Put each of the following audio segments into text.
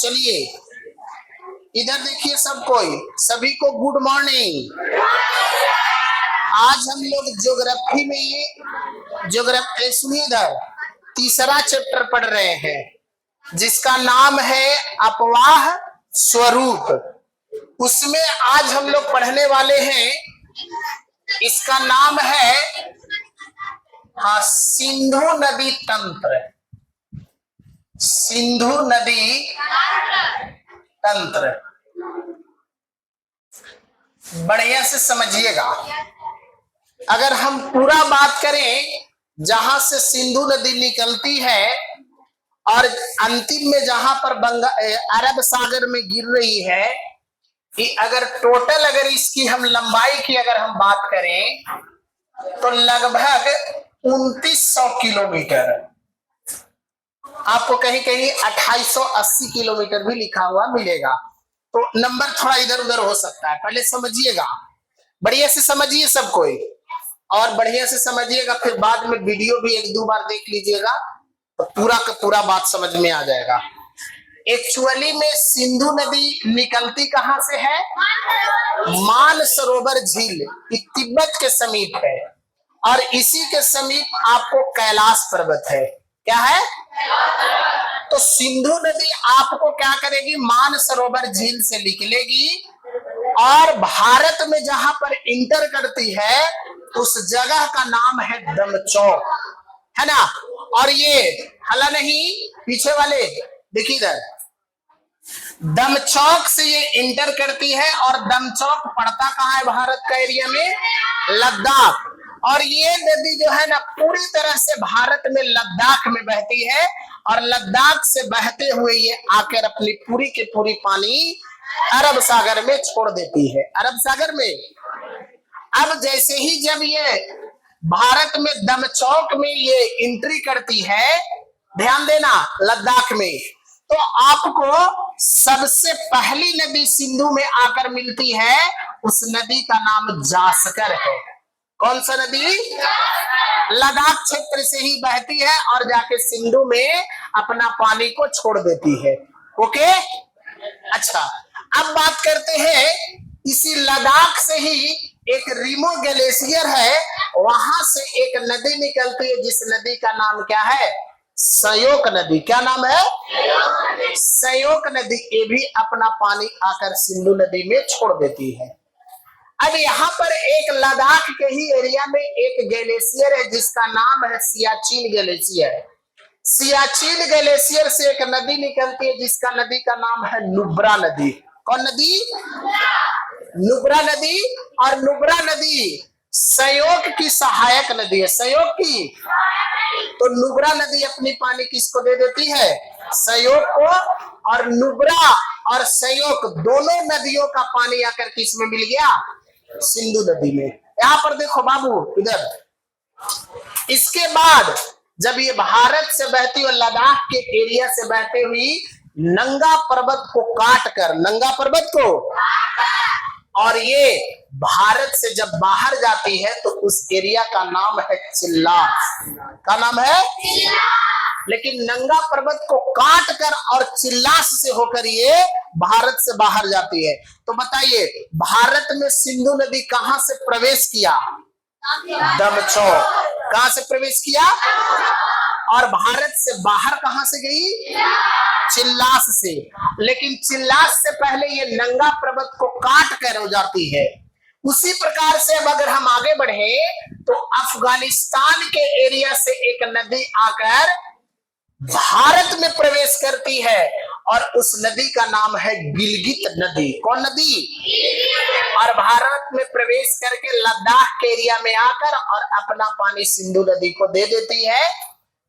चलिए इधर देखिए, सब कोई, सभी को गुड मॉर्निंग। आज हम लोग ज्योग्राफी में ज्योग्राफी सुनिए इधर तीसरा चैप्टर पढ़ रहे हैं जिसका नाम है अपवाह स्वरूप। उसमें आज हम लोग पढ़ने वाले हैं, इसका नाम है सिंधु नदी तंत्र। सिंधु नदी तंत्र बढ़िया से समझिएगा। अगर हम पूरा बात करें, जहां से सिंधु नदी निकलती है और अंतिम में जहां पर अरब सागर में गिर रही है, कि अगर टोटल अगर इसकी हम लंबाई की अगर हम बात करें तो लगभग 2900 किलोमीटर, आपको कहीं कहीं 2880 किलोमीटर भी लिखा हुआ मिलेगा। तो नंबर थोड़ा इधर उधर हो सकता है, पहले समझिएगा, बढ़िया से समझिए सब कोई, और बढ़िया से समझिएगा। फिर बाद में वीडियो भी एक दो बार देख लीजिएगा तो पूरा का पूरा बात समझ में आ जाएगा। एक्चुअली में सिंधु नदी निकलती कहां से है? मानसरोवर झील, तिब्बत के समीप है, और इसी के समीप आपको कैलाश पर्वत है। क्या है? तो सिंधु नदी आपको क्या करेगी? मानसरोवर झील से निकलेगी और भारत में जहां पर इंटर करती है उस जगह का नाम है दमचौक, है ना। और ये हला नहीं, पीछे वाले देखिए इधर, दमचौक से ये इंटर करती है, और दमचौक पड़ता कहाँ है भारत का एरिया में? लद्दाख। और ये नदी जो है ना पूरी तरह से भारत में लद्दाख में बहती है, और लद्दाख से बहते हुए ये आकर अपनी पूरी की पूरी पानी अरब सागर में छोड़ देती है। अरब सागर में अब जैसे ही जब ये भारत में दमचौक में ये एंट्री करती है, ध्यान देना, लद्दाख में, तो आपको सबसे पहली नदी सिंधु में आकर मिलती है, उस नदी का नाम जासकर है। कौन सा नदी? लद्दाख क्षेत्र से ही बहती है और जाके सिंधु में अपना पानी को छोड़ देती है। ओके, अच्छा, अब बात करते हैं, इसी लद्दाख से ही एक रीमो ग्लेशियर है, वहां से एक नदी निकलती है जिस नदी का नाम क्या है? सयोक नदी। क्या नाम है? सयोक नदी। ये भी अपना पानी आकर सिंधु नदी में छोड़ देती है। अब यहाँ पर एक लद्दाख के ही एरिया में एक ग्लेशियर है जिसका नाम है सियाचिन ग्लेशियर। सियाचिन ग्लेशियर से एक नदी निकलती है जिसका नदी का नाम है नुब्रा नदी। कौन नदी? नुब्रा नदी। और नुब्रा नदी सयोक की सहायक नदी है। सयोक की, तो नुब्रा नदी अपनी पानी किसको दे देती है? सयोक को। और नुब्रा और सयोक दोनों नदियों का पानी आकर किस में मिल गया? सिंधु नदी में। यहाँ पर देखो बाबू इधर, इसके बाद जब ये भारत से बहती हुई लद्दाख के एरिया से बहते हुई नंगा पर्वत को काट कर, नंगा पर्वत को, और ये भारत से जब बाहर जाती है तो उस एरिया का नाम है चिल्लास। का नाम है? लेकिन नंगा पर्वत को काट कर और चिल्लास से होकर ये भारत से बाहर जाती है। तो बताइए, भारत में सिंधु नदी कहां से प्रवेश किया? दमचौक। कहां से प्रवेश किया? और भारत से बाहर कहां से गई? चिल्लास से। लेकिन चिल्लास से पहले ये नंगा पर्वत को काट कर हो जाती है। उसी प्रकार से अब अगर हम आगे बढ़े तो अफगानिस्तान के एरिया से एक नदी आकर भारत में प्रवेश करती है, और उस नदी का नाम है गिलगित नदी। कौन नदी? और भारत में प्रवेश करके लद्दाख के एरिया में आकर और अपना पानी सिंधु नदी को दे देती है।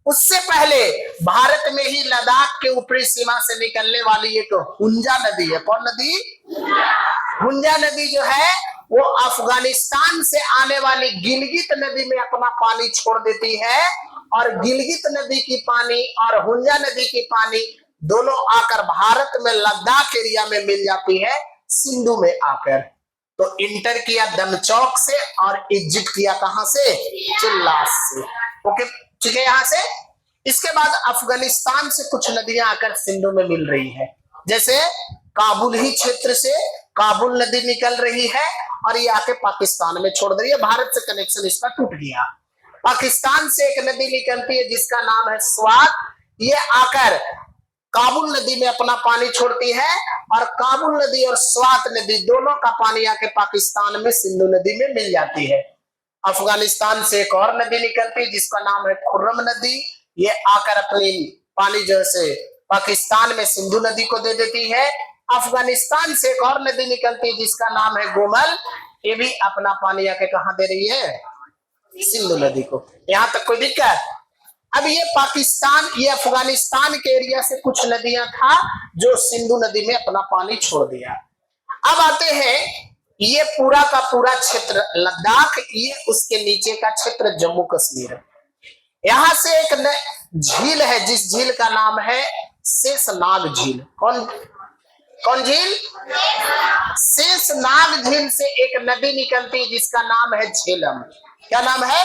उससे पहले भारत में ही लद्दाख के ऊपरी सीमा से निकलने वाली एक हुंजा नदी है। कौन नदी? हुंजा नदी जो है वो अफगानिस्तान से आने वाली गिलगित नदी में अपना पानी छोड़ देती है, और गिलगित नदी की पानी और हुंजा नदी की पानी दोनों आकर भारत में लद्दाख एरिया में मिल जाती है सिंधु में आकर। तो इंटर किया दमचौक से और एग्जिट किया कहां से? चिल्लास से। ओके, ठीक है। यहां से इसके बाद अफगानिस्तान से कुछ नदियां आकर सिंधु में मिल रही है, जैसे काबुल ही क्षेत्र से काबुल नदी निकल रही है और ये आके पाकिस्तान में छोड़ रही है। भारत से कनेक्शन इसका टूट गया। पाकिस्तान से एक नदी निकलती है जिसका नाम है स्वात, ये आकर काबुल नदी में अपना पानी छोड़ती है और काबुल नदी और स्वात नदी दोनों का पानी आके पाकिस्तान में सिंधु नदी में मिल जाती है। अफगानिस्तान से एक और नदी निकलती है जिसका नाम है खुर्रम नदी, ये आकर अपनी पानी जो है पाकिस्तान में सिंधु नदी को दे देती है। अफगानिस्तान से एक और नदी निकलती है जिसका नाम है गोमल, ये भी अपना पानी आके कहां दे रही है, सिंधु नदी को। यहां तक कोई दिक्कत? अब ये पाकिस्तान, ये अफगानिस्तान के एरिया से कुछ नदियां था जो सिंधु नदी में अपना पानी छोड़ दिया। अब आते हैं, ये पूरा का पूरा क्षेत्र लद्दाख, ये उसके नीचे का क्षेत्र जम्मू कश्मीर। यहां से एक झील है जिस झील का नाम है शेषनाग झील। कौन झील? शेषनाग झील से एक नदी निकलती है जिसका नाम है झेलम। क्या नाम है?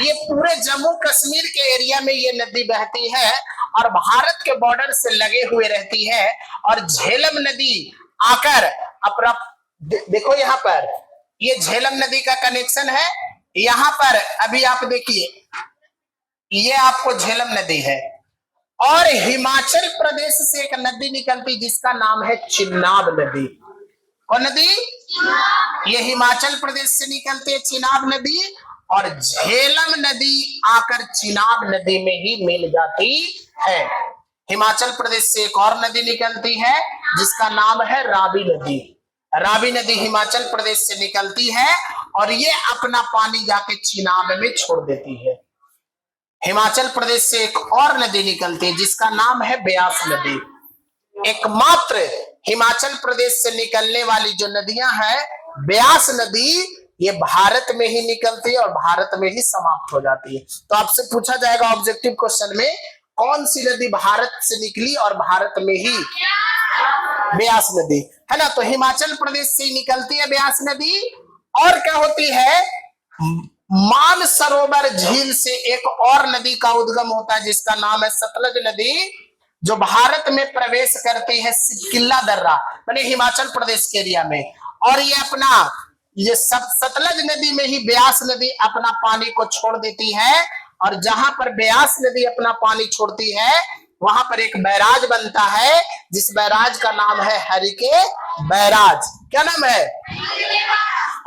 ये पूरे जम्मू कश्मीर के एरिया में ये नदी बहती है और भारत के बॉर्डर से लगे हुए रहती है। और झेलम नदी आकर अपना, देखो यहाँ पर ये झेलम नदी का कनेक्शन है। यहाँ पर अभी आप देखिए, ये आपको झेलम नदी है और हिमाचल प्रदेश से एक नदी निकलती जिसका नाम है चिनाब नदी। कौन नदी? ये हिमाचल प्रदेश से निकलती है चिनाब नदी और झेलम नदी आकर चिनाब नदी में ही मिल जाती है। हिमाचल प्रदेश से एक और नदी निकलती है जिसका नाम है रावी नदी। रावी नदी हिमाचल प्रदेश से निकलती है और ये अपना पानी जाके चिनाब में छोड़ देती है। हिमाचल प्रदेश से एक और नदी निकलती है जिसका नाम है ब्यास नदी। एकमात्र हिमाचल प्रदेश से निकलने वाली जो नदियां हैं, ब्यास नदी, ये भारत में ही निकलती है और भारत में ही समाप्त हो जाती है। तो आपसे पूछा जाएगा ऑब्जेक्टिव क्वेश्चन में, कौन सी नदी भारत से निकली और भारत में ही? ब्यास नदी, है ना। तो हिमाचल प्रदेश से ही निकलती है ब्यास नदी। और क्या होती है, मानसरोवर झील से एक और नदी का उद्गम होता है जिसका नाम है सतलज नदी, जो भारत में प्रवेश करती है सिकिल्ला दर्रा, माने हिमाचल प्रदेश के एरिया में। और ये अपना ये सतलज नदी में ही ब्यास नदी अपना पानी को छोड़ देती है और जहां पर ब्यास नदी अपना पानी छोड़ती है वहां पर एक बैराज बनता है जिस बैराज का नाम है हरिके बैराज। क्या नाम है?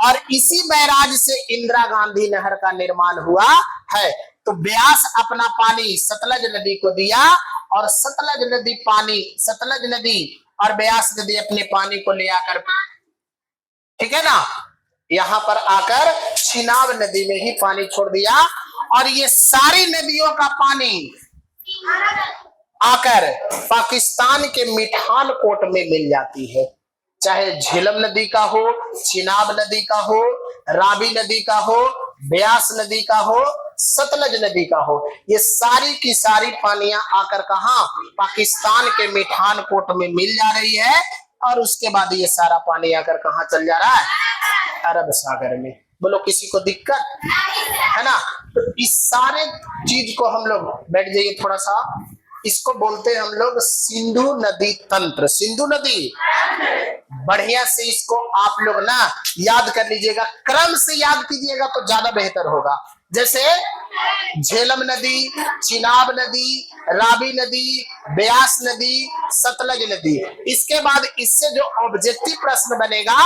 और इसी बैराज से इंदिरा गांधी नहर का निर्माण हुआ है। तो ब्यास अपना पानी सतलज नदी को दिया और सतलज नदी और ब्यास नदी अपने पानी को ले आकर, ठीक है ना, यहां पर आकर चिनाब नदी में ही पानी छोड़ दिया। और ये सारी नदियों का पानी आकर पाकिस्तान के मिठान कोट में मिल जाती है, चाहे झेलम नदी का हो, चिनाब नदी का हो, रावी नदी का हो, ब्यास नदी का हो, सतलज नदी का हो। ये सारी की सारी पानियां आकर कहां? पाकिस्तान के मिठान कोट में मिल जा रही है और उसके बाद ये सारा पानी आकर कहां चल जा रहा है? अरब सागर में। बोलो किसी को दिक्कत है ना? तो इस सारे चीज को हम लोग, बैठ जाइए थोड़ा सा, इसको बोलते हैं हम लोग सिंधु नदी तंत्र। सिंधु नदी, बढ़िया से इसको आप लोग ना याद कर लीजिएगा, क्रम से याद कीजिएगा तो ज्यादा बेहतर होगा। जैसे झेलम नदी, चिनाब नदी, रावी नदी, ब्यास नदी, सतलज नदी। इसके बाद इससे जो ऑब्जेक्टिव प्रश्न बनेगा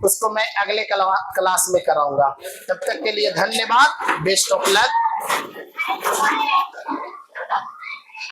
उसको मैं अगले क्लास में कराऊंगा। तब तक के लिए धन्यवाद, बेस्ट ऑफ लक।